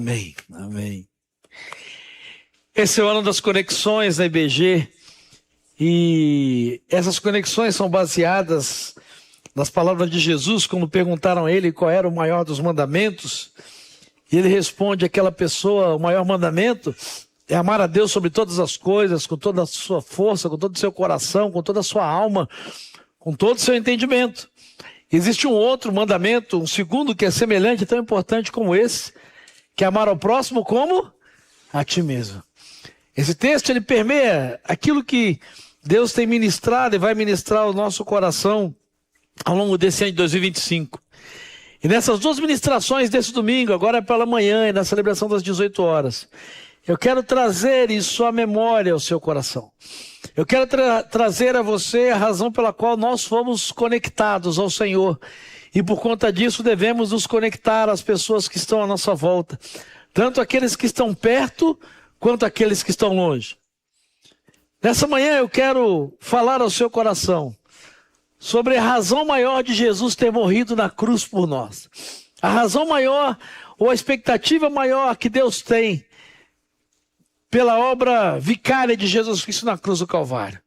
Amém, amém. Esse é o ano das conexões da IBG e essas conexões são baseadas nas palavras de Jesus, quando perguntaram a ele qual era o maior dos mandamentos, e ele responde àquela pessoa: o maior mandamento é amar a Deus sobre todas as coisas, com toda a sua força, com todo o seu coração, com toda a sua alma, com todo o seu entendimento. Existe um outro mandamento, um segundo, que é semelhante, tão importante como esse, que é amar ao próximo como a ti mesmo. Esse texto, ele permeia aquilo que Deus tem ministrado e vai ministrar ao nosso coração ao longo desse ano de 2025. E nessas duas ministrações desse domingo, agora pela manhã e na celebração das 18 horas, eu quero trazer isso à memória, ao seu coração. Eu quero trazer a você a razão pela qual nós fomos conectados ao Senhor. E por conta disso devemos nos conectar às pessoas que estão à nossa volta. Tanto aqueles que estão perto, quanto aqueles que estão longe. Nessa manhã eu quero falar ao seu coração sobre a razão maior de Jesus ter morrido na cruz por nós. A razão maior, ou a expectativa maior que Deus tem pela obra vicária de Jesus Cristo na cruz do Calvário.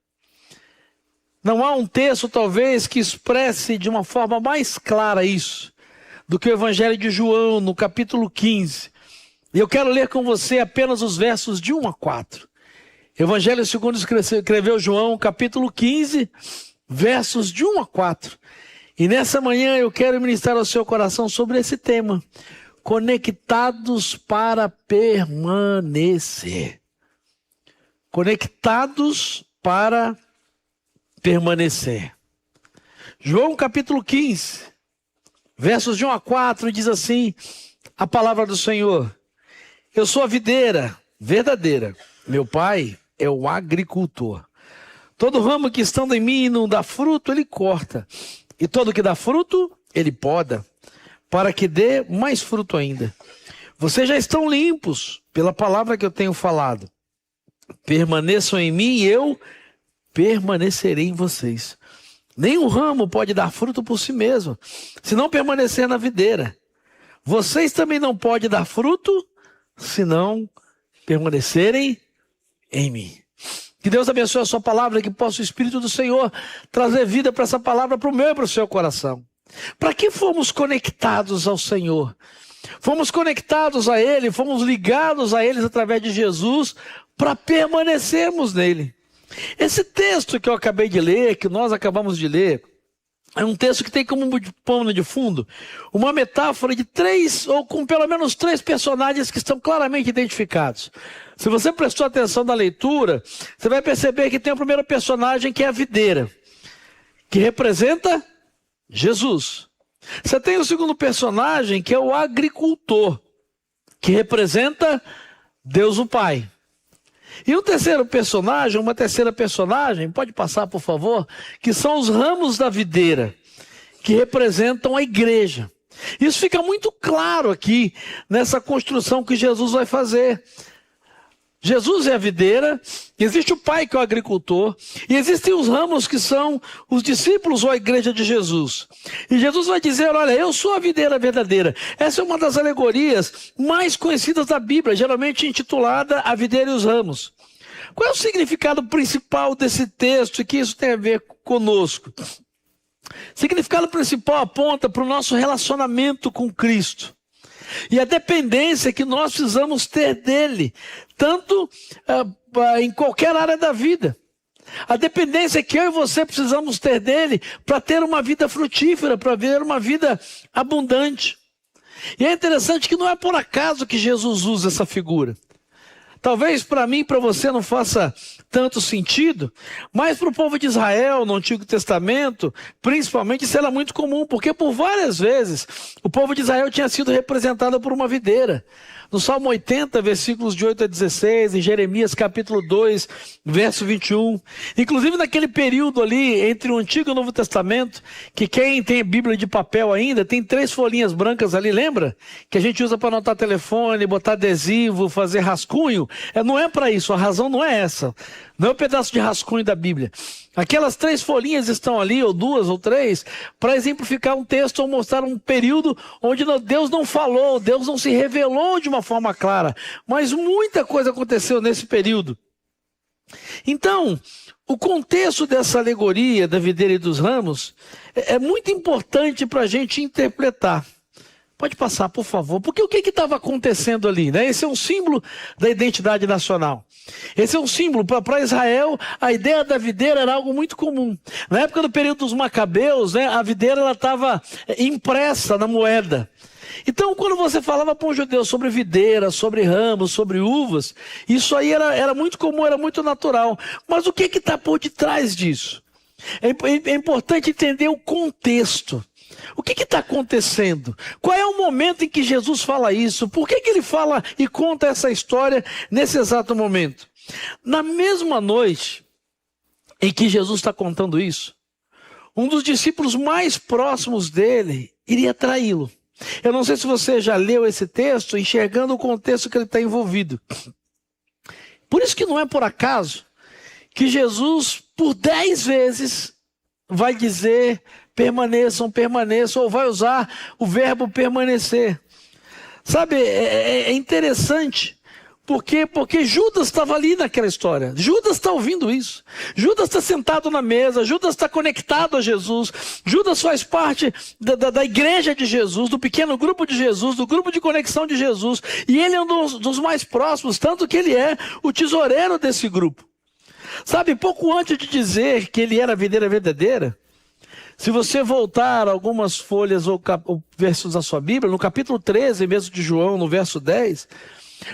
Não há um texto, talvez, que expresse de uma forma mais clara isso do que o Evangelho de João, no capítulo 15. E eu quero ler com você apenas os versos de 1 a 4. Evangelho segundo escreveu João, capítulo 15, versos de 1 a 4. E nessa manhã eu quero ministrar ao seu coração sobre esse tema: conectados para permanecer. Conectados para permanecer. João capítulo 15, versos de 1 a 4, diz assim a palavra do Senhor: eu sou a videira verdadeira, meu pai é o agricultor. Todo ramo que estando em mim não dá fruto, ele corta, e todo que dá fruto, ele poda, para que dê mais fruto ainda. Vocês já estão limpos pela palavra que eu tenho falado. Permaneçam em mim e eu permanecerei em vocês. Nenhum ramo pode dar fruto por si mesmo, se não permanecer na videira. Vocês também não podem dar fruto, se não permanecerem em mim. Que Deus abençoe a sua palavra, que possa o Espírito do Senhor trazer vida para essa palavra, para o meu e para o seu coração. Para que fomos conectados ao Senhor? Fomos conectados a Ele, fomos ligados a Ele através de Jesus, para permanecermos nele. Esse texto que eu acabei de ler, que nós acabamos de ler, é um texto que tem como pano de fundo uma metáfora de três, ou com pelo menos três personagens que estão claramente identificados. Se você prestou atenção na leitura, você vai perceber que tem o primeiro personagem, que é a videira, que representa Jesus. Você tem o segundo personagem, que é o agricultor, que representa Deus o Pai. E um terceiro personagem, uma terceira personagem, pode passar por favor, que são os ramos da videira, que representam a igreja. Isso fica muito claro aqui, nessa construção que Jesus vai fazer. Jesus é a videira, existe o Pai que é o agricultor, e existem os ramos que são os discípulos ou a igreja de Jesus. E Jesus vai dizer: olha, eu sou a videira verdadeira. Essa é uma das alegorias mais conhecidas da Bíblia, geralmente intitulada A Videira e os Ramos. Qual é o significado principal desse texto e que isso tem a ver conosco? O significado principal aponta para o nosso relacionamento com Cristo. E a dependência que nós precisamos ter dele, tanto em qualquer área da vida. A dependência que eu e você precisamos ter dele para ter uma vida frutífera, para ter uma vida abundante. E é interessante que não é por acaso que Jesus usa essa figura. Talvez para mim e para você não faça tanto sentido, mas para o povo de Israel, no Antigo Testamento, principalmente, isso era muito comum, porque por várias vezes o povo de Israel tinha sido representado por uma videira. No Salmo 80, versículos de 8 a 16, em Jeremias capítulo 2, verso 21. Inclusive naquele período ali, entre o Antigo e o Novo Testamento, que quem tem Bíblia de papel ainda, tem 3 folhinhas brancas ali, lembra? Que a gente usa para anotar telefone, botar adesivo, fazer rascunho. Não é para isso, a razão não é essa. Não é um pedaço de rascunho da Bíblia. Aquelas 3 folhinhas estão ali, ou 2 ou 3, para exemplificar um texto ou mostrar um período onde Deus não falou, Deus não se revelou de uma forma clara. Mas muita coisa aconteceu nesse período. Então, o contexto dessa alegoria da videira e dos ramos é muito importante para a gente interpretar. Pode passar, por favor. Porque o que estava acontecendo ali, né? Esse é um símbolo da identidade nacional. Esse é um símbolo. Para Israel, a ideia da videira era algo muito comum. Na época do período dos Macabeus, né, a videira estava impressa na moeda. Então, quando você falava para um judeu sobre videira, sobre ramos, sobre uvas, isso aí era muito comum, era muito natural. Mas o que está por detrás disso? É importante entender o contexto. O que está acontecendo? Qual é o momento em que Jesus fala isso? Por que ele fala e conta essa história nesse exato momento? Na mesma noite em que Jesus está contando isso, um dos discípulos mais próximos dele iria traí-lo. Eu não sei se você já leu esse texto, enxergando o contexto que ele está envolvido. Por isso que não é por acaso que Jesus, por 10 vezes, vai dizer: permaneçam, permaneçam, ou vai usar o verbo permanecer. Sabe, é interessante, porque Judas estava ali naquela história. Judas está ouvindo isso. Judas está sentado na mesa, Judas está conectado a Jesus. Judas faz parte da igreja de Jesus, do pequeno grupo de Jesus, do grupo de conexão de Jesus. E ele é um dos mais próximos, tanto que ele é o tesoureiro desse grupo. Sabe, pouco antes de dizer que ele era a videira verdadeira, se você voltar algumas folhas ou versos da sua Bíblia, no capítulo 13 mesmo de João, no verso 10,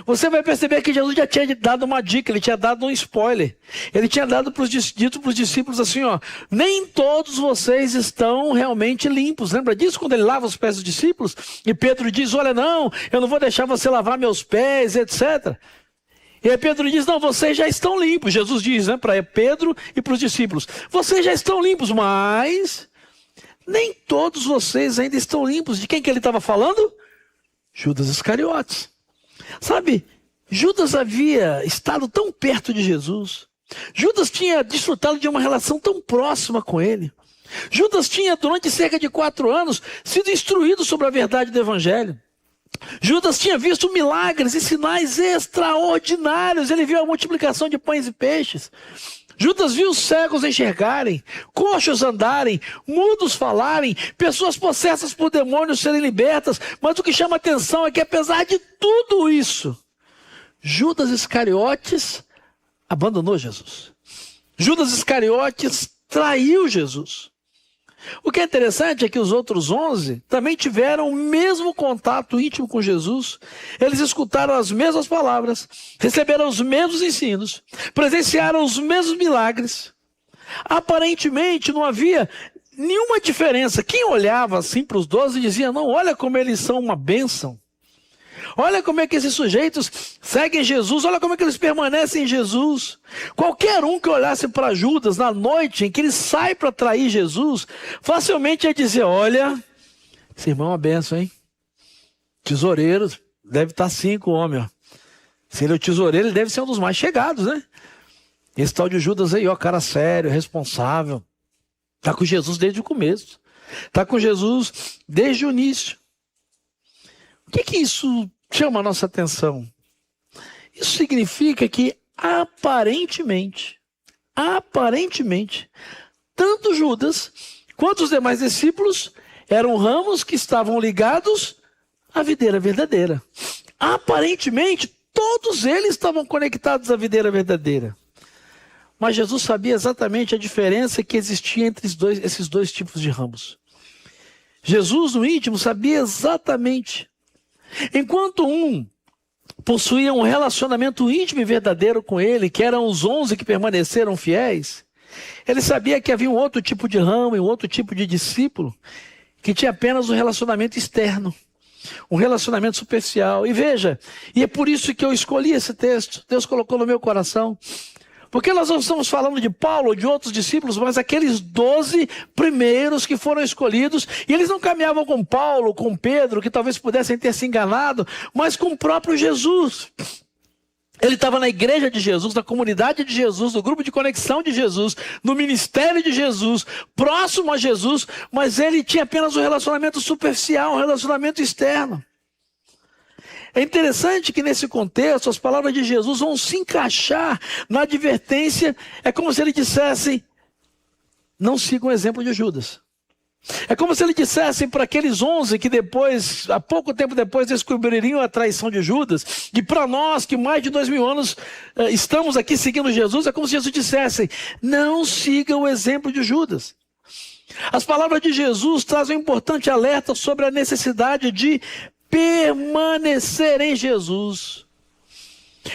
você vai perceber que Jesus já tinha dado uma dica, ele tinha dado um spoiler. Ele tinha dito para os discípulos assim, ó: nem todos vocês estão realmente limpos. Lembra disso quando ele lava os pés dos discípulos? E Pedro diz: olha, não, eu não vou deixar você lavar meus pés, etc. E aí Pedro diz: não, vocês já estão limpos. Jesus diz, né, para Pedro e para os discípulos: vocês já estão limpos, mas nem todos vocês ainda estão limpos. De quem que ele estava falando? Judas Iscariotes. Sabe, Judas havia estado tão perto de Jesus. Judas tinha desfrutado de uma relação tão próxima com ele. Judas tinha, durante cerca de 4 anos, sido instruído sobre a verdade do Evangelho. Judas tinha visto milagres e sinais extraordinários. Ele viu a multiplicação de pães e peixes. Judas viu cegos enxergarem, coxos andarem, mudos falarem, pessoas possessas por demônios serem libertas. Mas o que chama atenção é que, apesar de tudo isso, Judas Iscariotes abandonou Jesus. Judas Iscariotes traiu Jesus. O que é interessante é que os outros 11 também tiveram o mesmo contato íntimo com Jesus. Eles escutaram as mesmas palavras, receberam os mesmos ensinos, presenciaram os mesmos milagres. Aparentemente não havia nenhuma diferença. Quem olhava assim para os 12 dizia: não, olha como eles são uma bênção. Olha como é que esses sujeitos seguem Jesus, olha como é que eles permanecem em Jesus. Qualquer um que olhasse para Judas na noite em que ele sai para trair Jesus, facilmente ia dizer: olha, esse irmão é uma benção, hein? Tesoureiro, deve estar 5 homens. Ó. Se ele é o tesoureiro, ele deve ser um dos mais chegados, né? Esse tal de Judas aí, ó, cara sério, responsável. Está com Jesus desde o começo. Está com Jesus desde o início. O que isso chama a nossa atenção? Isso significa que aparentemente, tanto Judas quanto os demais discípulos eram ramos que estavam ligados à videira verdadeira. Aparentemente, todos eles estavam conectados à videira verdadeira. Mas Jesus sabia exatamente a diferença que existia entre esses dois tipos de ramos. Jesus, no íntimo, sabia exatamente. Enquanto um possuía um relacionamento íntimo e verdadeiro com ele, que eram os 11 que permaneceram fiéis, ele sabia que havia um outro tipo de ramo e um outro tipo de discípulo que tinha apenas um relacionamento externo, um relacionamento superficial. E veja, e é por isso que eu escolhi esse texto, Deus colocou no meu coração. Porque nós não estamos falando de Paulo ou de outros discípulos, mas aqueles 12 primeiros que foram escolhidos, e eles não caminhavam com Paulo, com Pedro, que talvez pudessem ter se enganado, mas com o próprio Jesus. Ele estava na igreja de Jesus, na comunidade de Jesus, no grupo de conexão de Jesus, no ministério de Jesus, próximo a Jesus, mas ele tinha apenas um relacionamento superficial, um relacionamento externo. É interessante que nesse contexto as palavras de Jesus vão se encaixar na advertência. É como se ele dissesse: não sigam o exemplo de Judas. É como se ele dissesse para aqueles 11 que depois, há pouco tempo depois, descobririam a traição de Judas. E para nós que mais de 2000 anos estamos aqui seguindo Jesus, é como se Jesus dissesse: não sigam o exemplo de Judas. As palavras de Jesus trazem um importante alerta sobre a necessidade de permanecer em Jesus.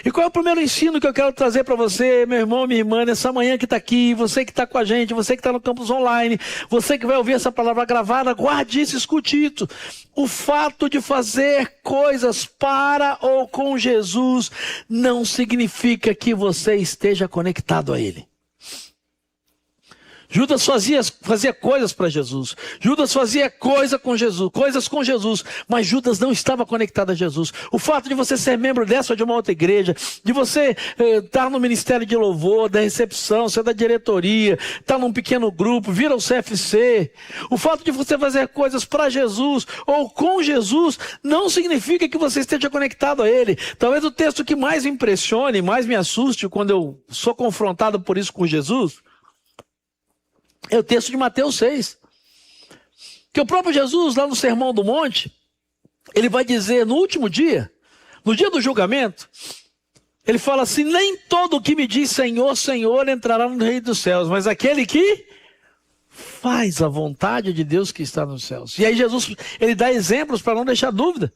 E qual é o primeiro ensino que eu quero trazer para você, meu irmão, minha irmã, nessa manhã que está aqui, você que está com a gente, você que está no campus online, você que vai ouvir essa palavra gravada, guarde isso, escute isso. O fato de fazer coisas para ou com Jesus não significa que você esteja conectado a Ele. Judas fazia coisas para Jesus. Judas fazia coisas com Jesus, mas Judas não estava conectado a Jesus. O fato de você ser membro dessa ou de uma outra igreja, de você estar no ministério de louvor, da recepção, ser da diretoria, estar num pequeno grupo, vir ao CFC, o fato de você fazer coisas para Jesus ou com Jesus, não significa que você esteja conectado a Ele. Talvez o texto que mais me impressione, mais me assuste quando eu sou confrontado por isso com Jesus, é o texto de Mateus 6. Que o próprio Jesus, lá no Sermão do Monte, ele vai dizer no último dia, no dia do julgamento, ele fala assim: nem todo o que me diz Senhor, Senhor entrará no reino dos céus, mas aquele que faz a vontade de Deus que está nos céus. E aí Jesus, ele dá exemplos para não deixar dúvida.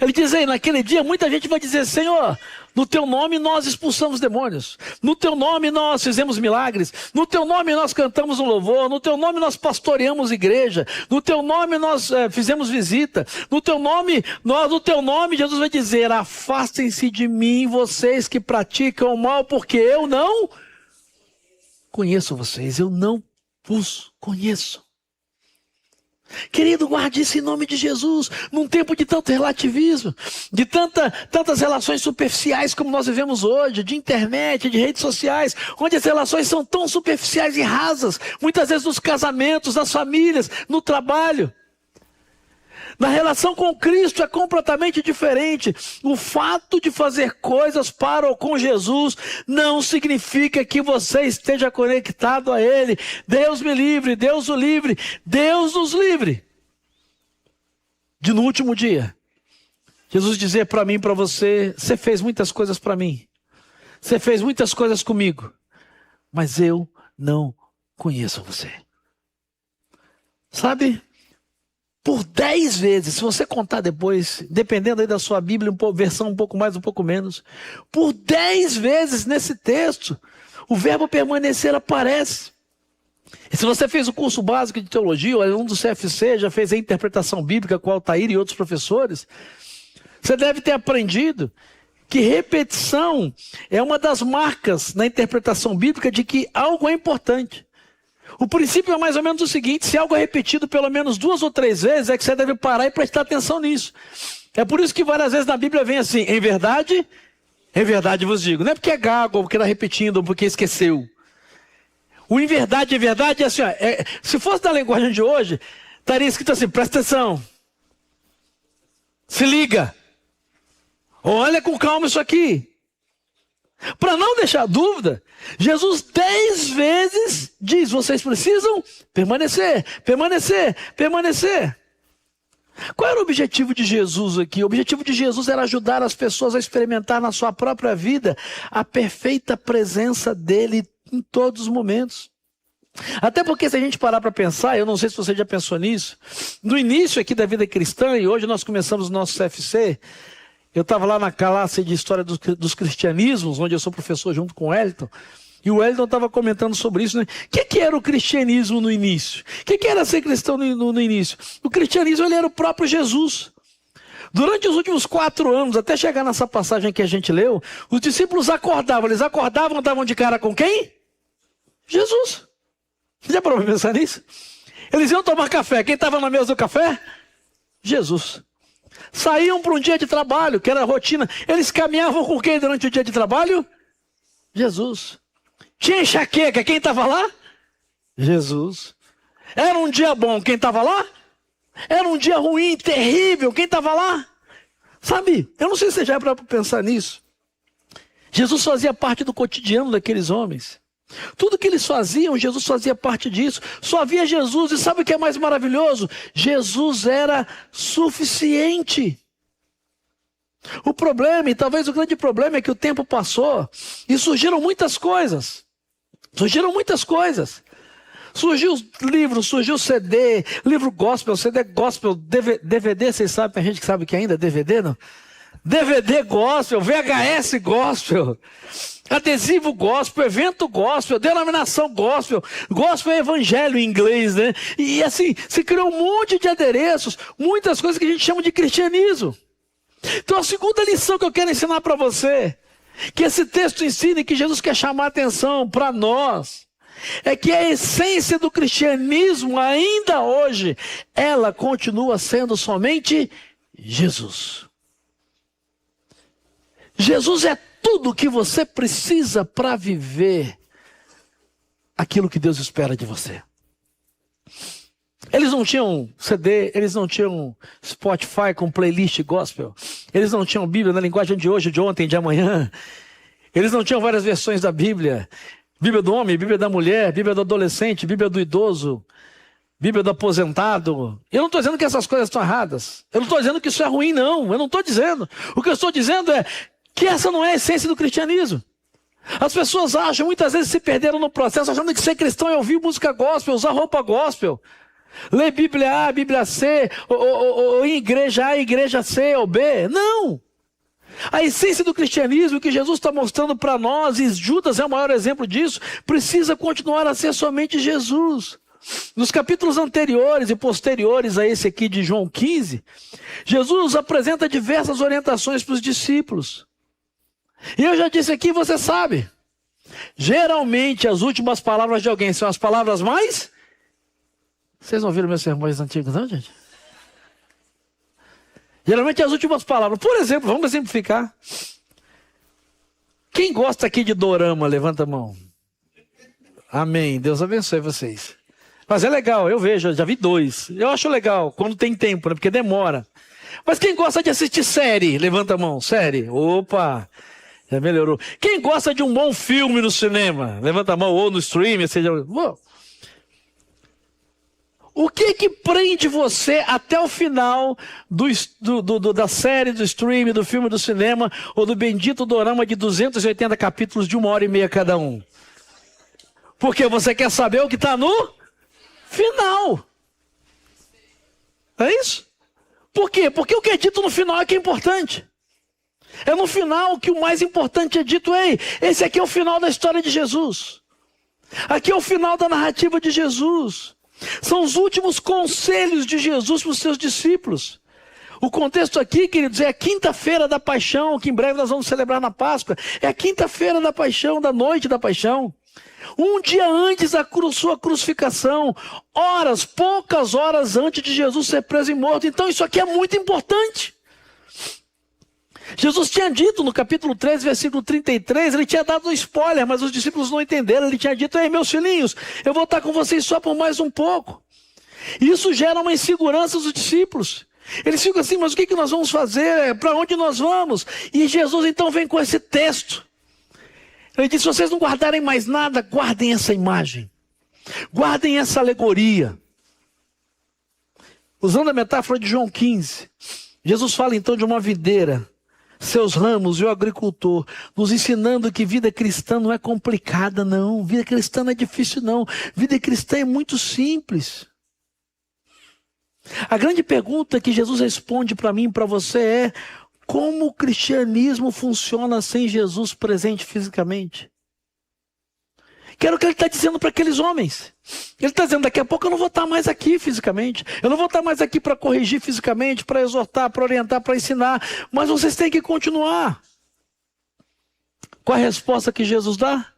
Ele diz aí, naquele dia muita gente vai dizer: Senhor, no teu nome nós expulsamos demônios, no teu nome nós fizemos milagres, no teu nome nós cantamos um louvor, no teu nome nós pastoreamos igreja, no teu nome nós fizemos visita, no teu nome Jesus vai dizer: afastem-se de mim vocês que praticam o mal, porque eu não conheço vocês, eu não vos conheço. Querido, guarde isso em nome de Jesus. Num tempo de tanto relativismo, de tantas relações superficiais como nós vivemos hoje, de internet, de redes sociais, onde as relações são tão superficiais e rasas, muitas vezes nos casamentos, nas famílias, no trabalho. Na relação com Cristo é completamente diferente. O fato de fazer coisas para ou com Jesus não significa que você esteja conectado a Ele. Deus me livre, Deus o livre, Deus nos livre de no último dia Jesus dizer para mim e para você: você fez muitas coisas para mim, você fez muitas coisas comigo, mas eu não conheço você. Sabe? Por 10 vezes, se você contar depois, dependendo aí da sua Bíblia, versão um pouco mais, um pouco menos, por 10 vezes nesse texto, o verbo permanecer aparece. E se você fez o curso básico de teologia, ou é um do CFC, já fez a interpretação bíblica com o Altair e outros professores, você deve ter aprendido que repetição é uma das marcas na interpretação bíblica de que algo é importante. O princípio é mais ou menos o seguinte: se algo é repetido pelo menos 2 ou 3 vezes, é que você deve parar e prestar atenção nisso. É por isso que várias vezes na Bíblia vem assim: em verdade vos digo. Não é porque é gago, ou porque está repetindo, ou porque esqueceu. O em verdade é assim, ó, se fosse da linguagem de hoje, estaria escrito assim: presta atenção, se liga, olha com calma isso aqui. Para não deixar dúvida, Jesus 10 vezes diz: vocês precisam permanecer, permanecer, permanecer. Qual era o objetivo de Jesus aqui? O objetivo de Jesus era ajudar as pessoas a experimentar na sua própria vida a perfeita presença dele em todos os momentos. Até porque, se a gente parar para pensar, eu não sei se você já pensou nisso, no início aqui da vida cristã, e hoje nós começamos o nosso CFC, eu estava lá na classe de História dos Cristianismos, onde eu sou professor junto com o Wellington, e o Wellington estava comentando sobre isso, né? O que era o cristianismo no início? O que era ser cristão no início? O cristianismo, ele era o próprio Jesus. Durante os últimos 4 anos, até chegar nessa passagem que a gente leu, os discípulos acordavam, andavam de cara com quem? Jesus. Você já parou para pensar nisso? Eles iam tomar café, quem estava na mesa do café? Jesus. Saíam para um dia de trabalho, que era a rotina. Eles caminhavam com quem durante o dia de trabalho? Jesus. Tinha enxaqueca, quem estava lá? Jesus. Era um dia bom, quem estava lá? Era um dia ruim, terrível, quem estava lá? Sabe, eu não sei se você já é para pensar nisso. Jesus fazia parte do cotidiano daqueles homens. Tudo que eles faziam, Jesus fazia parte disso. Só havia Jesus, e sabe o que é mais maravilhoso? Jesus era suficiente. O problema, e talvez o grande problema, é que o tempo passou e surgiram muitas coisas. Surgiu livro, surgiu CD, livro gospel, CD gospel, DVD, vocês sabem, tem gente que sabe que ainda é DVD, não? DVD gospel, VHS gospel, adesivo gospel, evento gospel, denominação gospel, gospel é evangelho em inglês, né? E assim, se criou um monte de adereços, muitas coisas que a gente chama de cristianismo. Então a segunda lição que eu quero ensinar para você, que esse texto ensina e que Jesus quer chamar a atenção para nós, é que a essência do cristianismo ainda hoje, ela continua sendo somente Jesus. Jesus é tudo o que você precisa para viver aquilo que Deus espera de você. Eles não tinham CD, eles não tinham Spotify com playlist gospel, eles não tinham Bíblia na linguagem de hoje, de ontem, de amanhã, eles não tinham várias versões da Bíblia. Bíblia do homem, Bíblia da mulher, Bíblia do adolescente, Bíblia do idoso, Bíblia do aposentado. Eu não estou dizendo que essas coisas estão erradas. Eu não estou dizendo que isso é ruim, não. Eu não estou dizendo. O que eu estou dizendo é que essa não é a essência do cristianismo. As pessoas acham, muitas vezes se perderam no processo, achando que ser cristão é ouvir música gospel, usar roupa gospel, ler Bíblia A, Bíblia C, ou em igreja A, igreja C ou B. Não! A essência do cristianismo que Jesus está mostrando para nós, e Judas é o maior exemplo disso, precisa continuar a ser somente Jesus. Nos capítulos anteriores e posteriores a esse aqui de João 15, Jesus apresenta diversas orientações para os discípulos. E eu já disse aqui, você sabe, geralmente as últimas palavras de alguém são as palavras mais... Vocês não ouviram meus sermões antigos, não, gente? Geralmente as últimas palavras. Por exemplo, vamos exemplificar. Quem gosta aqui de dorama, levanta a mão. Amém. Deus abençoe vocês. Mas é legal, eu vejo, já vi 2. Eu acho legal, quando tem tempo, né? Porque demora. Mas quem gosta de assistir série, levanta a mão. Série. Opa, já melhorou. Quem gosta de um bom filme no cinema, levanta a mão, ou no streaming, seja... O que prende você até o final da série, do stream, do filme, do cinema, ou do bendito dorama de 280 capítulos de 1h30 cada um? Porque você quer saber o que está no final. É isso? Por quê? Porque o que é dito no final é que é importante. É no final que o mais importante é dito. Ei, esse aqui é o final da história de Jesus. Aqui é o final da narrativa de Jesus. São os últimos conselhos de Jesus para os seus discípulos. O contexto aqui, queridos, é a quinta-feira da paixão, que em breve nós vamos celebrar na Páscoa. É a quinta-feira da paixão, da noite da paixão. Um dia antes da sua crucificação, poucas horas antes de Jesus ser preso e morto. Então isso aqui é muito importante. Jesus tinha dito no capítulo 3, versículo 33, ele tinha dado um spoiler, mas os discípulos não entenderam. Ele tinha dito: ei, meus filhinhos, eu vou estar com vocês só por mais um pouco. E isso gera uma insegurança dos discípulos. Eles ficam assim: mas o que nós vamos fazer? Para onde nós vamos? E Jesus então vem com esse texto. Ele diz: se vocês não guardarem mais nada, guardem essa imagem. Guardem essa alegoria. Usando a metáfora de João 15, Jesus fala então de uma videira, seus ramos e o agricultor, nos ensinando que vida cristã não é complicada, não. Vida cristã não é difícil, não. Vida cristã é muito simples. A grande pergunta que Jesus responde para mim e para você é: como o cristianismo funciona sem Jesus presente fisicamente? Que era o que ele está dizendo para aqueles homens. Ele está dizendo: daqui a pouco eu não vou estar mais aqui fisicamente. Eu não vou estar mais aqui para corrigir fisicamente, para exortar, para orientar, para ensinar. Mas vocês têm que continuar. Qual a resposta que Jesus dá?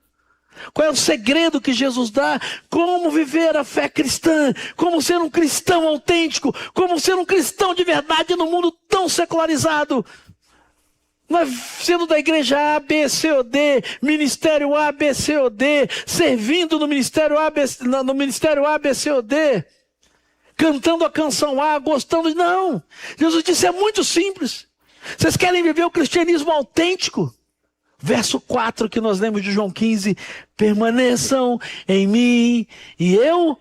Qual é o segredo que Jesus dá? Como viver a fé cristã? Como ser um cristão autêntico? Como ser um cristão de verdade no mundo tão secularizado? Não é sendo da igreja A, B, C ou D, ministério A, B, C ou D, servindo no ministério A, B, C ou D, cantando a canção A, gostando de... Não! Jesus disse, é muito simples. Vocês querem viver o cristianismo autêntico? Verso 4 que nós lemos de João 15, permaneçam em mim e eu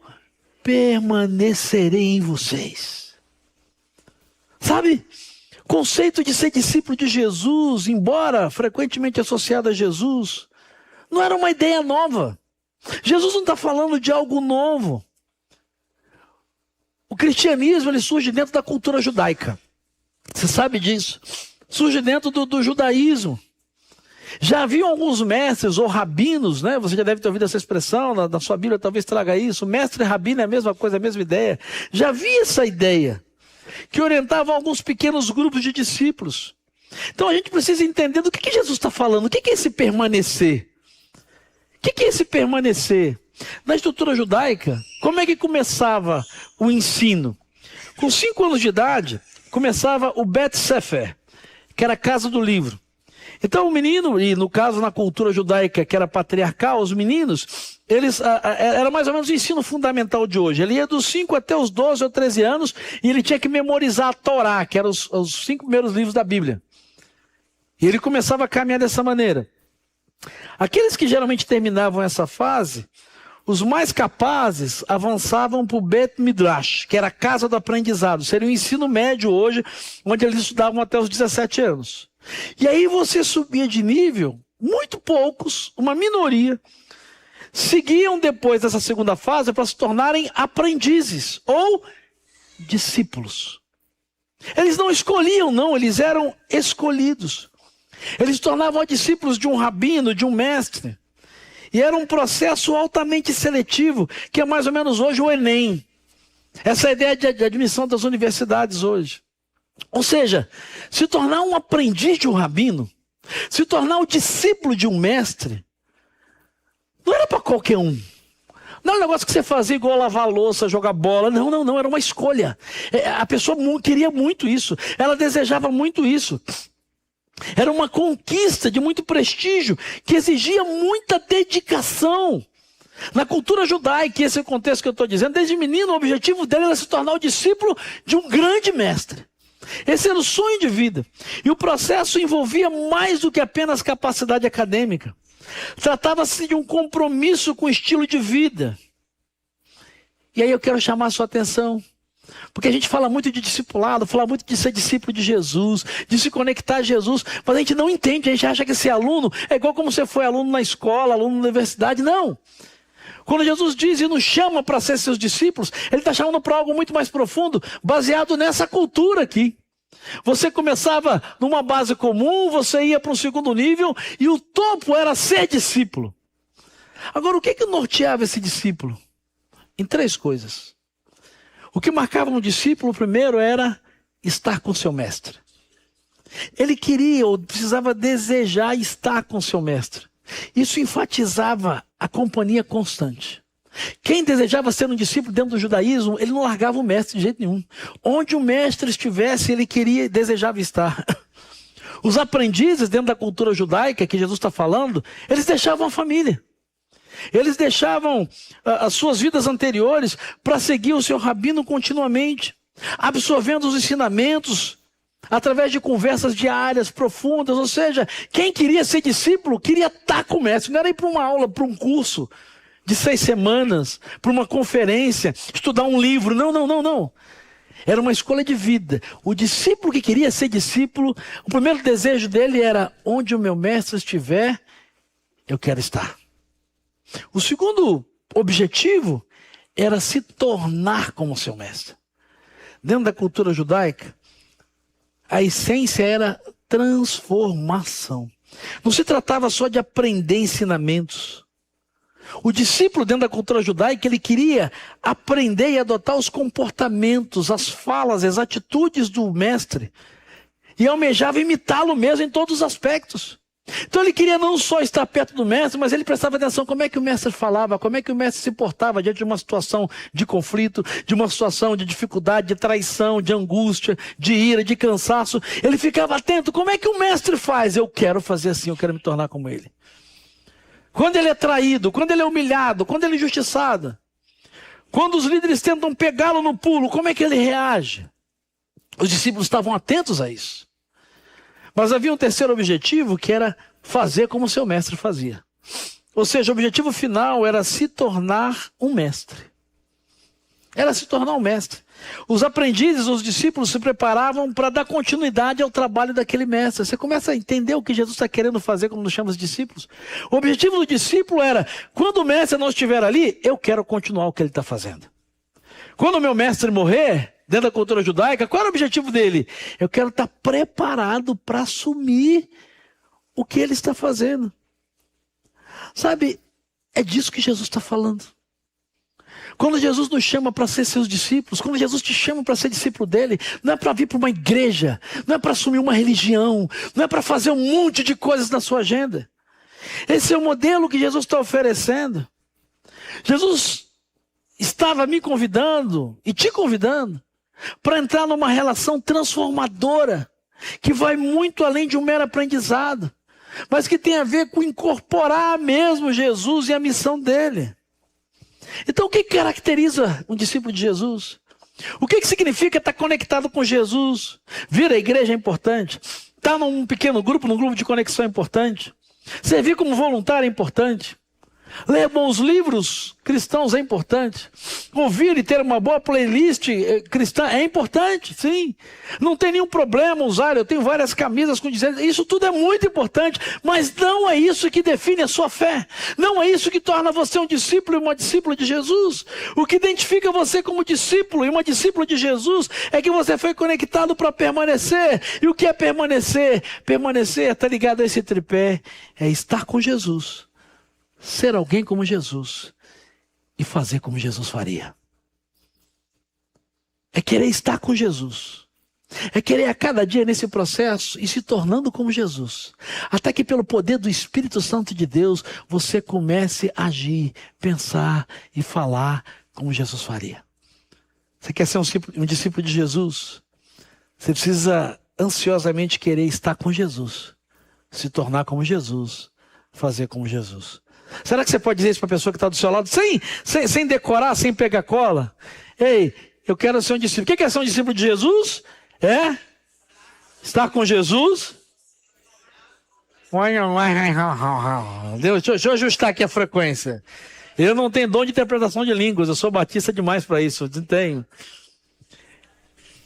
permanecerei em vocês. Sabe, conceito de ser discípulo de Jesus, embora frequentemente associado a Jesus, não era uma ideia nova. Jesus não está falando de algo novo. O cristianismo ele surge dentro da cultura judaica. Você sabe disso? Surge dentro do judaísmo. Já haviam alguns mestres ou rabinos, né? Você já deve ter ouvido essa expressão, na sua Bíblia talvez traga isso. Mestre e rabino é a mesma coisa, a mesma ideia. Já havia essa ideia, que orientava alguns pequenos grupos de discípulos. Então a gente precisa entender do que Jesus está falando. O que é esse permanecer? O que é esse permanecer? Na estrutura judaica, como é que começava o ensino? Com 5 anos de idade, começava o Bet Sefer, que era a casa do livro. Então o menino, e no caso na cultura judaica que era patriarcal, os meninos, eles era mais ou menos o ensino fundamental de hoje. Ele ia dos 5 até os 12 ou 13 anos e ele tinha que memorizar a Torá, que eram os 5 primeiros livros da Bíblia. E ele começava a caminhar dessa maneira. Aqueles que geralmente terminavam essa fase, os mais capazes avançavam para o Bet Midrash, que era a casa do aprendizado. Seria o ensino médio hoje, onde eles estudavam até os 17 anos. E aí você subia de nível, muito poucos, uma minoria, seguiam depois dessa segunda fase para se tornarem aprendizes ou discípulos. Eles não escolhiam, não, eles eram escolhidos. Eles se tornavam discípulos de um rabino, de um mestre. E era um processo altamente seletivo, que é mais ou menos hoje o Enem. Essa é a ideia de admissão das universidades hoje. Ou seja, se tornar um aprendiz de um rabino, se tornar um discípulo de um mestre, não era para qualquer um. Não era um negócio que você fazia igual lavar louça, jogar bola. Não, era uma escolha. A pessoa queria muito isso, ela desejava muito isso. Era uma conquista de muito prestígio, que exigia muita dedicação. Na cultura judaica, esse é o contexto que eu estou dizendo, desde menino o objetivo dele era se tornar o discípulo de um grande mestre. Esse era o sonho de vida. E o processo envolvia mais do que apenas capacidade acadêmica. Tratava-se de um compromisso com o estilo de vida. E aí eu quero chamar a sua atenção. Porque a gente fala muito de discipulado, fala muito de ser discípulo de Jesus, de se conectar a Jesus, mas a gente não entende, a gente acha que ser aluno é igual como você foi aluno na escola, aluno na universidade. Não. Quando Jesus diz e nos chama para ser seus discípulos, ele está chamando para algo muito mais profundo, baseado nessa cultura aqui. Você começava numa base comum, você ia para um segundo nível, e o topo era ser discípulo. Agora, o que norteava esse discípulo? Em 3 coisas. O que marcava um discípulo, primeiro, era estar com seu mestre. Ele queria ou precisava desejar estar com seu mestre. Isso enfatizava a companhia constante. Quem desejava ser um discípulo dentro do judaísmo, ele não largava o mestre de jeito nenhum. Onde o mestre estivesse, ele queria e desejava estar. Os aprendizes dentro da cultura judaica, que Jesus está falando, eles deixavam a família. Eles deixavam as suas vidas anteriores para seguir o seu rabino continuamente, absorvendo os ensinamentos através de conversas diárias, profundas. Ou seja, quem queria ser discípulo, queria estar com o mestre. Não era ir para uma aula, para um curso de 6 semanas, para uma conferência, estudar um livro. Não. Era uma escolha de vida. O discípulo que queria ser discípulo, o primeiro desejo dele era: onde o meu mestre estiver, eu quero estar. O segundo objetivo era se tornar como seu mestre. Dentro da cultura judaica, a essência era transformação. Não se tratava só de aprender ensinamentos. O discípulo dentro da cultura judaica, ele queria aprender e adotar os comportamentos, as falas, as atitudes do mestre. E almejava imitá-lo mesmo em todos os aspectos. Então ele queria não só estar perto do mestre, mas ele prestava atenção como é que o mestre falava, como é que o mestre se portava diante de uma situação de conflito, de uma situação de dificuldade, de traição, de angústia, de ira, de cansaço. Ele ficava atento, como é que o mestre faz? Eu quero fazer assim, eu quero me tornar como ele. Quando ele é traído, quando ele é humilhado, quando ele é injustiçado, quando os líderes tentam pegá-lo no pulo, como é que ele reage? Os discípulos estavam atentos a isso. Mas havia um terceiro objetivo, que era fazer como seu mestre fazia. Ou seja, o objetivo final era se tornar um mestre. Era se tornar um mestre. Os aprendizes, os discípulos se preparavam para dar continuidade ao trabalho daquele mestre. Você começa a entender o que Jesus está querendo fazer quando nos chama os discípulos. O objetivo do discípulo era, quando o mestre não estiver ali, eu quero continuar o que ele está fazendo. Quando o meu mestre morrer, dentro da cultura judaica, qual era o objetivo dele? Eu quero estar preparado para assumir o que ele está fazendo. Sabe, é disso que Jesus está falando. Quando Jesus nos chama para ser seus discípulos, quando Jesus te chama para ser discípulo dele, não é para vir para uma igreja, não é para assumir uma religião, não é para fazer um monte de coisas na sua agenda. Esse é o modelo que Jesus está oferecendo. Jesus estava me convidando e te convidando para entrar numa relação transformadora, que vai muito além de um mero aprendizado, mas que tem a ver com incorporar mesmo Jesus e a missão dele. Então o que caracteriza um discípulo de Jesus? O que significa estar conectado com Jesus? Vir à igreja é importante. Estar num pequeno grupo, num grupo de conexão é importante. Servir como voluntário é importante. Ler bons livros cristãos é importante. Ouvir e ter uma boa playlist cristã é importante, sim. Não tem nenhum problema usar, eu tenho várias camisas com dizer, isso tudo é muito importante, mas não é isso que define a sua fé. Não é isso que torna você um discípulo e uma discípula de Jesus. O que identifica você como discípulo e uma discípula de Jesus é que você foi conectado para permanecer. E o que é permanecer? Permanecer está ligado a esse tripé, é estar com Jesus, ser alguém como Jesus e fazer como Jesus faria. É querer estar com Jesus. É querer a cada dia nesse processo e se tornando como Jesus. Até que pelo poder do Espírito Santo de Deus, você comece a agir, pensar e falar como Jesus faria. Você quer ser um discípulo de Jesus? Você precisa ansiosamente querer estar com Jesus. Se tornar como Jesus. Fazer como Jesus. Será que você pode dizer isso para a pessoa que está do seu lado, sem decorar, sem pegar cola? Ei, eu quero ser um discípulo. O que é ser um discípulo de Jesus? É estar com Jesus. Deixa eu ajustar aqui a frequência. Eu não tenho dom de interpretação de línguas, eu sou batista demais para isso, não tenho.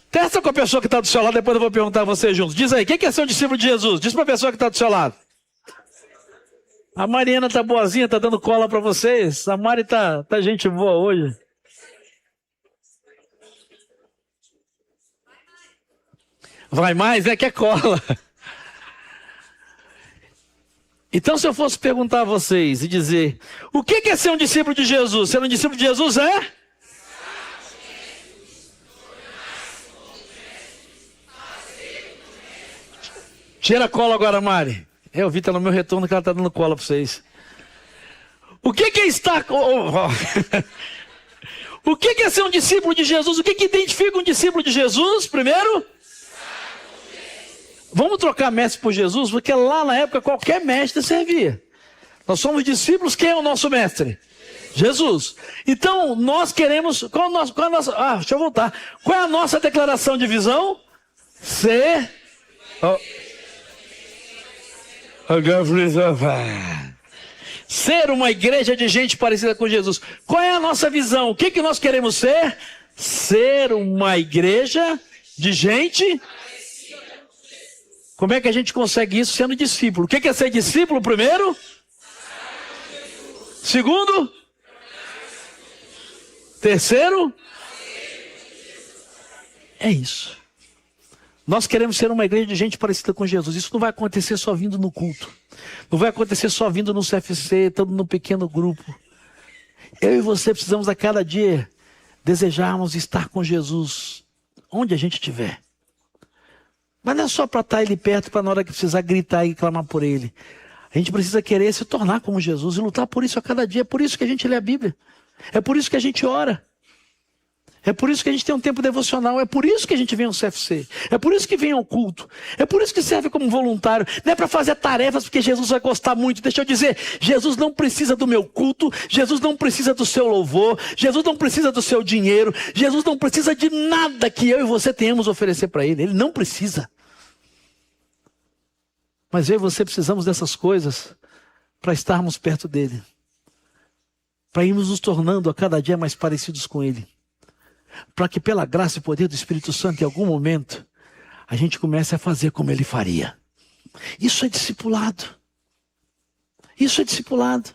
Testa com a pessoa que está do seu lado, depois eu vou perguntar a você juntos. Diz aí, o que é ser um discípulo de Jesus? Diz para a pessoa que está do seu lado. A Mariana tá boazinha, tá dando cola para vocês. A Mari tá gente boa hoje. Vai mais, né? Quer cola. Então, se eu fosse perguntar a vocês e dizer, o que é ser um discípulo de Jesus? Ser um discípulo de Jesus é? Tira a cola agora, Mari. Eu vi, tá no meu retorno que ela tá dando cola para vocês. O que é estar... O que é ser um discípulo de Jesus? O que identifica um discípulo de Jesus? Primeiro... Vamos trocar mestre por Jesus, porque lá na época qualquer mestre servia. Nós somos discípulos, quem é o nosso mestre? Jesus. Então, nós queremos... Qual a nossa... deixa eu voltar. Qual é a nossa declaração de visão? Ser... Ser uma igreja de gente parecida com Jesus. Qual é a nossa visão? O que nós queremos ser? Ser uma igreja de gente. Como é que a gente consegue isso sendo discípulo? O que é ser discípulo primeiro? Segundo? Terceiro? É isso. Nós queremos ser uma igreja de gente parecida com Jesus. Isso não vai acontecer só vindo no culto. Não vai acontecer só vindo no CFC, estando num pequeno grupo. Eu e você precisamos a cada dia desejarmos estar com Jesus onde a gente estiver. Mas não é só para estar ele perto, para na hora que precisar gritar e clamar por ele. A gente precisa querer se tornar como Jesus e lutar por isso a cada dia. É por isso que a gente lê a Bíblia. É por isso que a gente ora. É por isso que a gente tem um tempo devocional. É por isso que a gente vem ao CFC. É por isso que vem ao culto. É por isso que serve como voluntário. Não é para fazer tarefas porque Jesus vai gostar muito. Deixa eu dizer, Jesus não precisa do meu culto. Jesus não precisa do seu louvor. Jesus não precisa do seu dinheiro. Jesus não precisa de nada que eu e você tenhamos a oferecer para Ele. Ele não precisa. Mas eu e você precisamos dessas coisas para estarmos perto dEle. Para irmos nos tornando a cada dia mais parecidos com Ele. Para que pela graça e poder do Espírito Santo, em algum momento, a gente comece a fazer como Ele faria. Isso é discipulado. Isso é discipulado.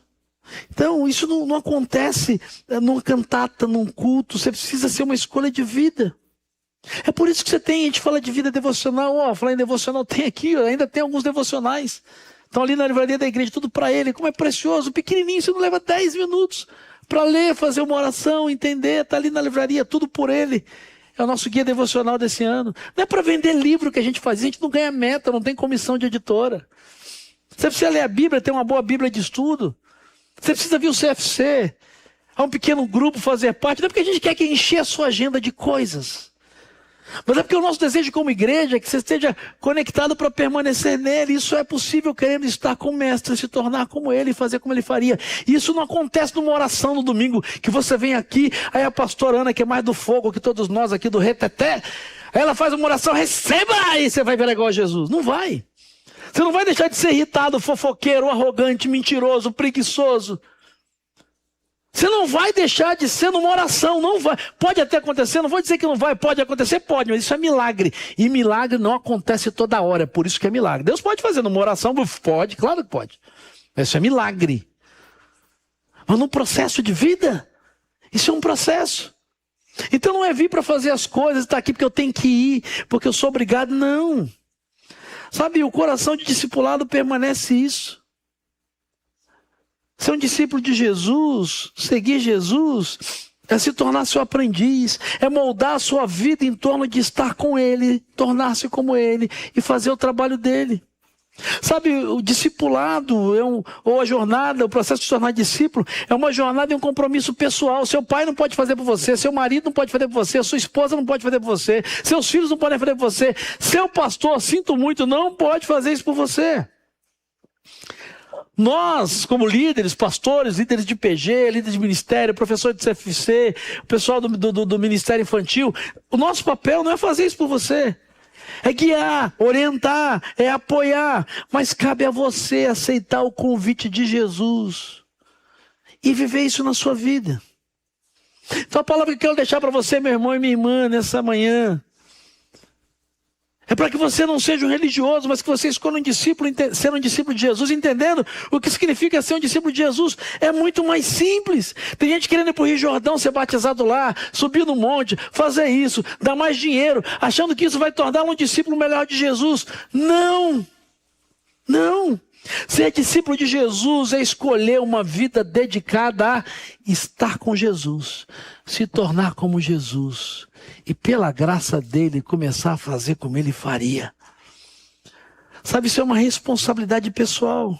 Então, isso não acontece numa cantata, num culto. Você precisa ser uma escolha de vida. É por isso que você tem, a gente fala de vida devocional. Falar em devocional, tem aqui, ainda tem alguns devocionais. Estão ali na livraria da igreja, tudo para Ele. Como é precioso, pequenininho, você não leva 10 minutos. Para ler, fazer uma oração, entender, está ali na livraria, tudo por Ele. É o nosso guia devocional desse ano. Não é para vender livro que a gente faz, a gente não ganha meta, não tem comissão de editora. Você precisa ler a Bíblia, ter uma boa Bíblia de estudo. Você precisa vir o CFC, a um pequeno grupo fazer parte. Não é porque a gente quer que encher a sua agenda de coisas. Mas é porque o nosso desejo como igreja é que você esteja conectado para permanecer nele. Isso é possível querendo estar com o mestre, se tornar como ele e fazer como ele faria. E isso não acontece numa oração no domingo, que você vem aqui, aí a pastora Ana, que é mais do fogo que todos nós aqui do Reteté, ela faz uma oração, receba, e você vai ver igual a Jesus. Não vai. Você não vai deixar de ser irritado, fofoqueiro, arrogante, mentiroso, preguiçoso. Você não vai deixar de ser numa oração, não vai. Pode até acontecer, não vou dizer que não vai, pode acontecer, pode, mas isso é milagre. E milagre não acontece toda hora, é por isso que é milagre. Deus pode fazer numa oração, pode, claro que pode. Isso é milagre. Mas num processo de vida, isso é um processo. Então não é vir para fazer as coisas, estar aqui porque eu tenho que ir, porque eu sou obrigado, não. Sabe, o coração de discipulado permanece isso. Ser um discípulo de Jesus, seguir Jesus, é se tornar seu aprendiz, é moldar a sua vida em torno de estar com Ele, tornar-se como Ele e fazer o trabalho dEle. Sabe, o discipulado, ou a jornada, o processo de se tornar discípulo, é uma jornada e um compromisso pessoal. Seu pai não pode fazer por você, seu marido não pode fazer por você, sua esposa não pode fazer por você, seus filhos não podem fazer por você, seu pastor, sinto muito, não pode fazer isso por você. Nós, como líderes, pastores, líderes de PG, líderes de ministério, professores de CFC, o pessoal do Ministério Infantil, o nosso papel não é fazer isso por você. É guiar, orientar, é apoiar. Mas cabe a você aceitar o convite de Jesus e viver isso na sua vida. Então a palavra que eu quero deixar para você, meu irmão e minha irmã, nessa manhã, é para que você não seja um religioso, mas que você escolha um discípulo, ser um discípulo de Jesus, entendendo o que significa ser um discípulo de Jesus. É muito mais simples. Tem gente querendo ir para o Rio Jordão, ser batizado lá, subir no monte, fazer isso, dar mais dinheiro, achando que isso vai tornar um discípulo melhor de Jesus. Não! Não! Ser discípulo de Jesus é escolher uma vida dedicada a estar com Jesus, se tornar como Jesus e pela graça dele começar a fazer como ele faria. Sabe, isso é uma responsabilidade pessoal,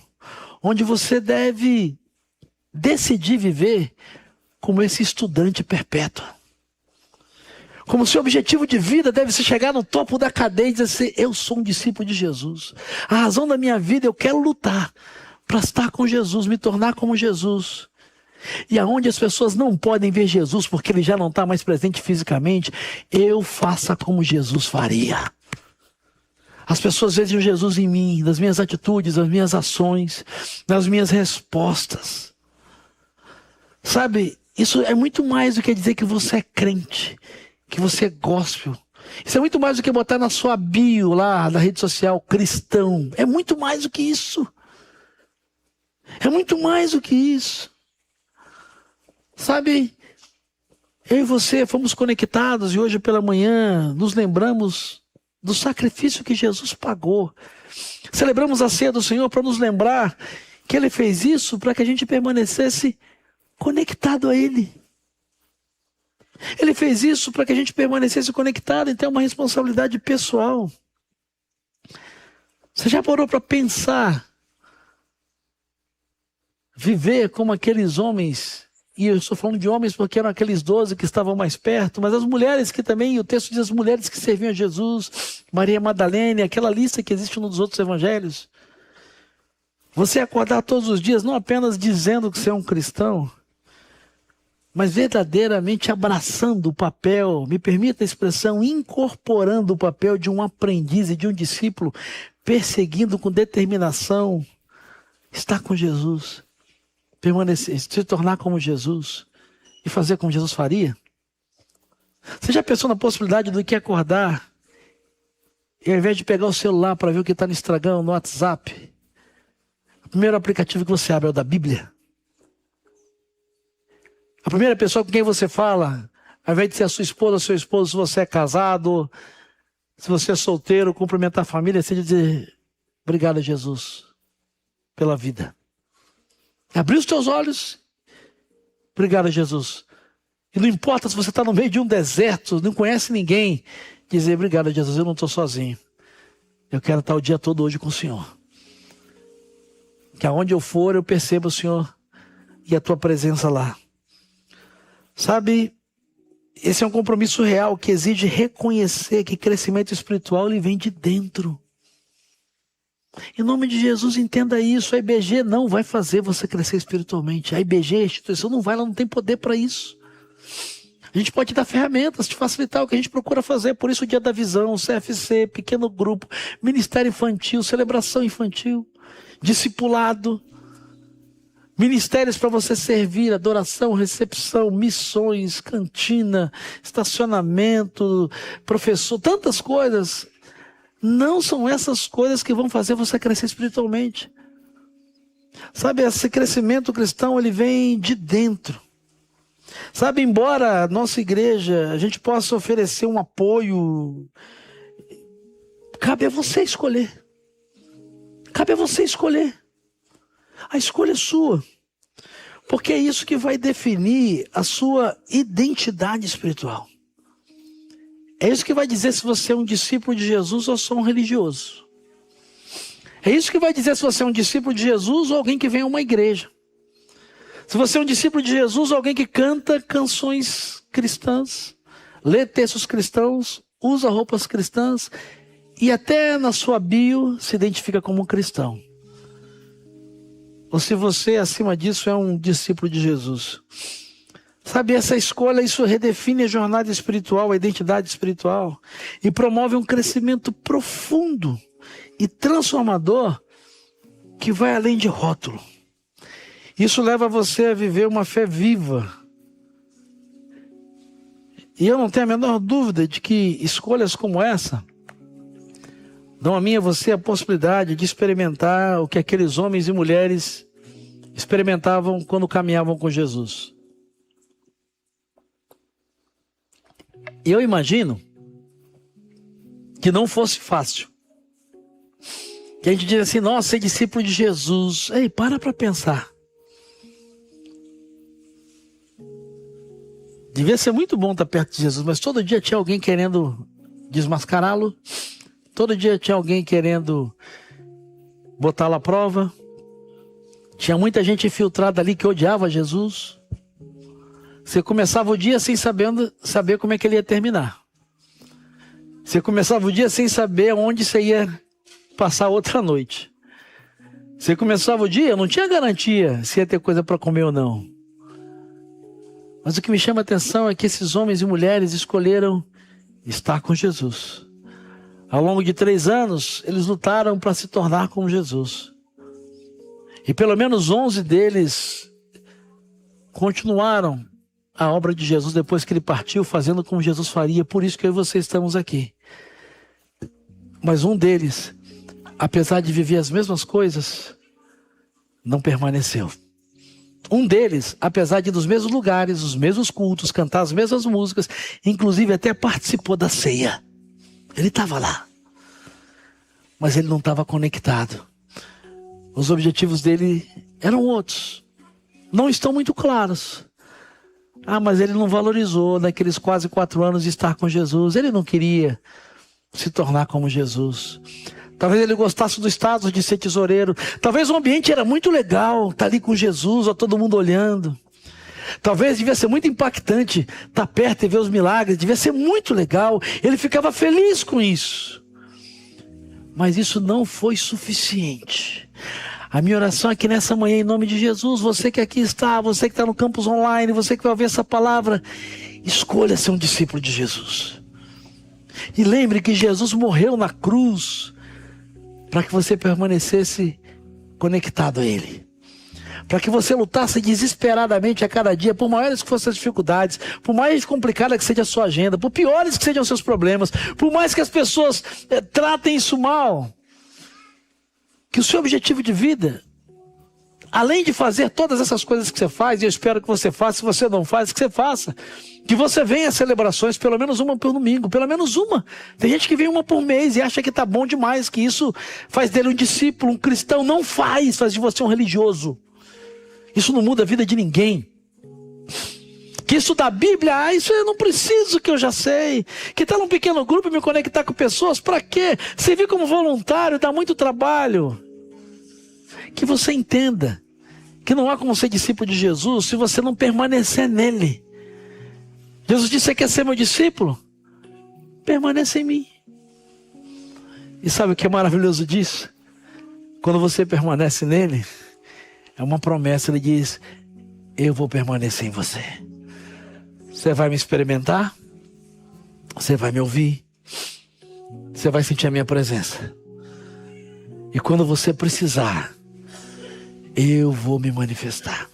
onde você deve decidir viver como esse estudante perpétuo. Como seu objetivo de vida deve ser chegar no topo da cadeia e dizer assim, eu sou um discípulo de Jesus. A razão da minha vida, eu quero lutar para estar com Jesus, me tornar como Jesus. E aonde as pessoas não podem ver Jesus porque ele já não está mais presente fisicamente, eu faça como Jesus faria. As pessoas vejam Jesus em mim, nas minhas atitudes, nas minhas ações, nas minhas respostas. Sabe, isso é muito mais do que dizer que você é crente, que você é gospel. Isso é muito mais do que botar na sua bio lá, na rede social, cristão. É muito mais do que isso. É muito mais do que isso. Sabe, eu e você fomos conectados e hoje pela manhã nos lembramos do sacrifício que Jesus pagou. Celebramos a ceia do Senhor para nos lembrar que Ele fez isso para que a gente permanecesse conectado a Ele. Ele fez isso para que a gente permanecesse conectado, então é uma responsabilidade pessoal. Você já parou para pensar? Viver como aqueles homens, e eu estou falando de homens porque eram aqueles 12 que estavam mais perto, mas as mulheres que também, o texto diz as mulheres que serviam a Jesus, Maria Madalena, aquela lista que existe nos outros evangelhos. Você acordar todos os dias, não apenas dizendo que você é um cristão, mas verdadeiramente abraçando o papel, me permita a expressão, incorporando o papel de um aprendiz e de um discípulo, perseguindo com determinação, estar com Jesus, permanecer, se tornar como Jesus e fazer como Jesus faria. Você já pensou na possibilidade do que acordar e ao invés de pegar o celular para ver o que está no Instagram, no WhatsApp, o primeiro aplicativo que você abre é o da Bíblia? A primeira pessoa com quem você fala, ao invés de ser a sua esposa, seu esposo, se você é casado, se você é solteiro, cumprimentar a família, você dizer, obrigado, Jesus, pela vida. Abrir os teus olhos, obrigado, Jesus. E não importa se você está no meio de um deserto, não conhece ninguém, dizer, obrigado, Jesus, eu não estou sozinho. Eu quero estar o dia todo hoje com o Senhor. Que aonde eu for, eu perceba o Senhor e a tua presença lá. Sabe, esse é um compromisso real que exige reconhecer que crescimento espiritual ele vem de dentro. Em nome de Jesus, entenda isso. A IBG não vai fazer você crescer espiritualmente. A IBG, a instituição, não vai, ela não tem poder para isso. A gente pode dar ferramentas de facilitar o que a gente procura fazer. Por isso o Dia da Visão, CFC, pequeno grupo, ministério infantil, celebração infantil, discipulado. Ministérios para você servir, adoração, recepção, missões, cantina, estacionamento, professor, tantas coisas. Não são essas coisas que vão fazer você crescer espiritualmente. Sabe, esse crescimento cristão, ele vem de dentro. Sabe, embora a nossa igreja, a gente possa oferecer um apoio, cabe a você escolher. Cabe a você escolher. A escolha é sua, porque é isso que vai definir a sua identidade espiritual. É isso que vai dizer se você é um discípulo de Jesus ou só um religioso. É isso que vai dizer se você é um discípulo de Jesus ou alguém que vem a uma igreja. Se você é um discípulo de Jesus ou alguém que canta canções cristãs, lê textos cristãos, usa roupas cristãs e até na sua bio se identifica como um cristão. Ou se você, acima disso, é um discípulo de Jesus. Sabe, essa escolha, isso redefine a jornada espiritual, a identidade espiritual. E promove um crescimento profundo e transformador que vai além de rótulo. Isso leva você a viver uma fé viva. E eu não tenho a menor dúvida de que escolhas como essa dão a mim e a você a possibilidade de experimentar o que aqueles homens e mulheres experimentavam quando caminhavam com Jesus. E eu imagino que não fosse fácil. Que a gente diz assim, nossa, ser discípulo de Jesus. Ei, para pensar. Devia ser muito bom estar perto de Jesus, mas todo dia tinha alguém querendo desmascará-lo. Todo dia tinha alguém querendo botá-lo à prova. Tinha muita gente infiltrada ali que odiava Jesus. Você começava o dia sem saber como é que ele ia terminar. Você começava o dia sem saber onde você ia passar outra noite. Você começava o dia, não tinha garantia se ia ter coisa para comer ou não. Mas o que me chama a atenção é que esses homens e mulheres escolheram estar com Jesus. Ao longo de 3 anos, eles lutaram para se tornar como Jesus. E pelo menos 11 deles continuaram a obra de Jesus depois que ele partiu, fazendo como Jesus faria. Por isso que eu e você estamos aqui. Mas um deles, apesar de viver as mesmas coisas, não permaneceu. Um deles, apesar de ir nos mesmos lugares, os mesmos cultos, cantar as mesmas músicas, inclusive até participou da ceia. Ele estava lá, mas ele não estava conectado. Os objetivos dele eram outros. Não estão muito claros. Mas ele não valorizou naqueles quase 4 anos de estar com Jesus. Ele não queria se tornar como Jesus. Talvez ele gostasse do status de ser tesoureiro. Talvez o ambiente era muito legal, estar ali com Jesus, ó, todo mundo olhando. Talvez devia ser muito impactante estar perto e ver os milagres. Devia ser muito legal. Ele ficava feliz com isso. Mas isso não foi suficiente. A minha oração aqui nessa manhã, em nome de Jesus, você que aqui está, você que está no campus online, você que vai ouvir essa palavra, escolha ser um discípulo de Jesus. E lembre que Jesus morreu na cruz para que você permanecesse conectado a Ele. Para que você lutasse desesperadamente a cada dia, por maiores que fossem as dificuldades, por mais complicada que seja a sua agenda, por piores que sejam os seus problemas, por mais que as pessoas tratem isso mal, que o seu objetivo de vida, além de fazer todas essas coisas que você faz, e eu espero que você faça, se você não faz, que você faça, que você venha às celebrações, pelo menos uma por domingo, pelo menos uma. Tem gente que vem uma por mês e acha que tá bom demais, que isso faz dele um discípulo, um cristão. Não faz de você um religioso. Isso não muda a vida de ninguém. Que isso da Bíblia, isso eu não preciso, que eu já sei. Que tá num pequeno grupo e me conectar com pessoas, para quê? Servir como voluntário dá muito trabalho. Que você entenda que não há como ser discípulo de Jesus se você não permanecer nele. Jesus disse: você quer ser meu discípulo? Permaneça em mim. E sabe o que é maravilhoso disso? Quando você permanece nele, é uma promessa. Ele diz: eu vou permanecer em você. Você vai me experimentar, você vai me ouvir, você vai sentir a minha presença. E quando você precisar, eu vou me manifestar.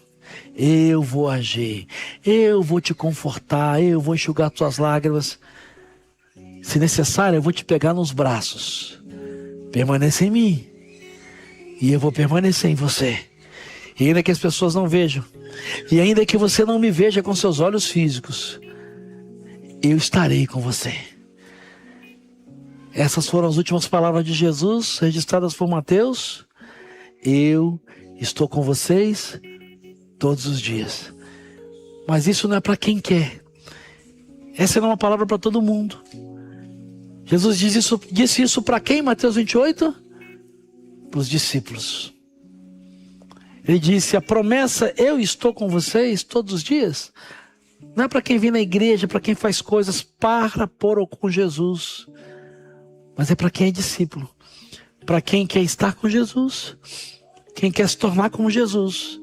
Eu vou agir, eu vou te confortar, eu vou enxugar tuas lágrimas. Se necessário, eu vou te pegar nos braços. Permaneça em mim e eu vou permanecer em você. E ainda que as pessoas não vejam, e ainda que você não me veja com seus olhos físicos, eu estarei com você. Essas foram as últimas palavras de Jesus, registradas por Mateus. Eu estou com vocês todos os dias. Mas isso não é para quem quer. Essa não é uma palavra para todo mundo. Jesus disse isso para quem, Mateus 28? Para os discípulos. Ele disse: a promessa, eu estou com vocês todos os dias, não é para quem vem na igreja, para quem faz coisas para, por ou com Jesus, mas é para quem é discípulo, para quem quer estar com Jesus, quem quer se tornar como Jesus,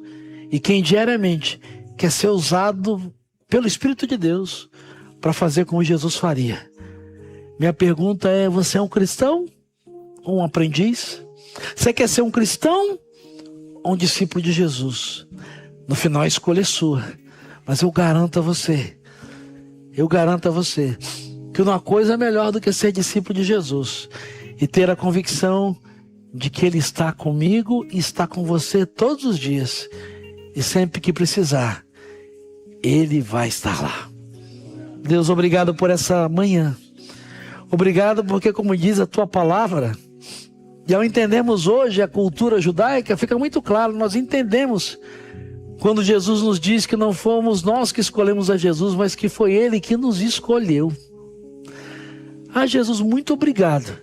e quem diariamente quer ser usado pelo Espírito de Deus para fazer como Jesus faria. Minha pergunta é: você é um cristão ou um aprendiz? Você quer ser um cristão ou um discípulo de Jesus? No final a escolha é sua, mas eu garanto a você que não há coisa melhor do que ser discípulo de Jesus e ter a convicção de que Ele está comigo e está com você todos os dias. E sempre que precisar, Ele vai estar lá. Deus, obrigado por essa manhã. Obrigado porque, como diz a Tua palavra, e ao entendermos hoje a cultura judaica, fica muito claro, nós entendemos quando Jesus nos diz que não fomos nós que escolhemos a Jesus, mas que foi Ele que nos escolheu. Ah, Jesus, muito obrigado,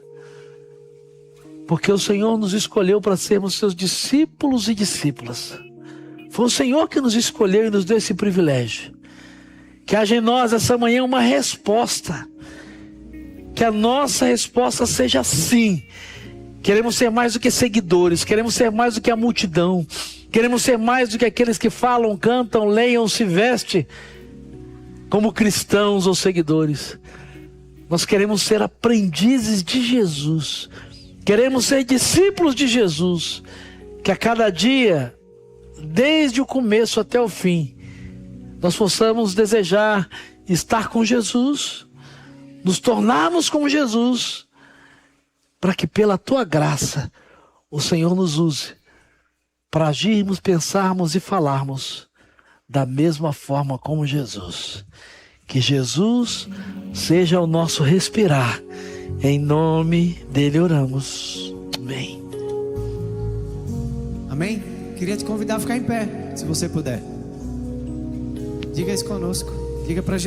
porque o Senhor nos escolheu para sermos seus discípulos e discípulas. Foi o Senhor que nos escolheu e nos deu esse privilégio. Que haja em nós essa manhã uma resposta. Que a nossa resposta seja sim. Queremos ser mais do que seguidores. Queremos ser mais do que a multidão. Queremos ser mais do que aqueles que falam, cantam, leiam, se vestem como cristãos ou seguidores. Nós queremos ser aprendizes de Jesus. Queremos ser discípulos de Jesus. Que a cada dia, desde o começo até o fim, nós possamos desejar estar com Jesus, nos tornarmos como Jesus, para que pela Tua graça o Senhor nos use para agirmos, pensarmos e falarmos da mesma forma como Jesus. Que Jesus seja o nosso respirar. Em nome dele oramos. Amém. Amém? Queria te convidar a ficar em pé, se você puder. Diga isso conosco. Diga pra gente.